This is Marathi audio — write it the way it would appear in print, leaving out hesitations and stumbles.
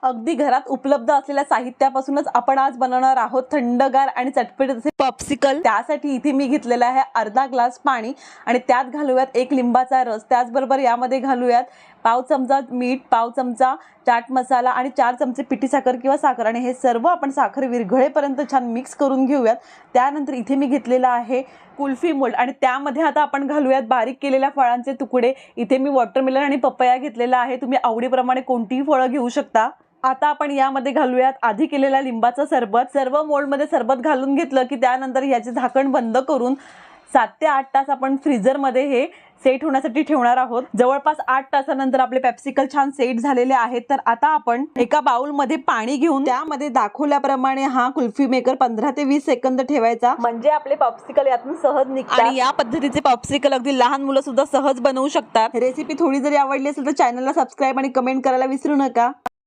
अगदी घरात उपलब्ध असलेल्या साहित्यापासूनच आपण आज बनवणार आहोत थंडगार आणि चटपटीत असे पॉप्सिकल। त्यासाठी इथे मी घेतलेला आहे अर्धा ग्लास पाणी आणि त्यात घालूयात एक लिंबाचा रस। त्याचबरोबर यामध्ये घालूयात पाव चमचा मीठ, पाव चमचा चाट मसाला आणि 4 चमचे पिठी साखर किंवा साखर आणि हे सर्व आपण साखर विरघळेपर्यंत छान मिक्स करून घेऊयात। त्यानंतर इथे मी घेतलेला आहे कुल्फी मोल्ड आणि त्यामध्ये आता आपण घालूयात बारीक केलेल्या फळांचे तुकडे। इथे मी वॉटरमेलन आणि पपया घेतलेला आहे, तुम्ही आवडीप्रमाणे कोणतीही फळं घेऊ शकता। आता आपण यामध्ये घालूयात आधी केलेला लिंबाचा सरबत। सर्व मोल्ड मध्ये सरबत घालून घेतलं की त्यानंतर याचे झाकण बंद करून 7 ते 8 तास आपण फ्रीजर मध्ये हे सेट होण्यासाठी ठेवणार आहोत। जवळपास 8 तासानंतर आपले पेप्सिकल छान सेट झालेले आहेत। तर आता आपण एका बाउल मध्ये पाणी घेऊन त्यामध्ये दाखवल्याप्रमाणे हा कुल्फी मेकर 15 ते 20 सेकंद ठेवायचा, म्हणजे आपले पॉप्सिकल यातून सहज निघतात। आणि या पद्धतीचे पॉप्सिकल अगदी लहान मुलं सुद्धा सहज बनवू शकतात। रेसिपी थोडी जरी आवडली असेल तर चॅनलला सबस्क्राइब आणि कमेंट करायला विसरू नका।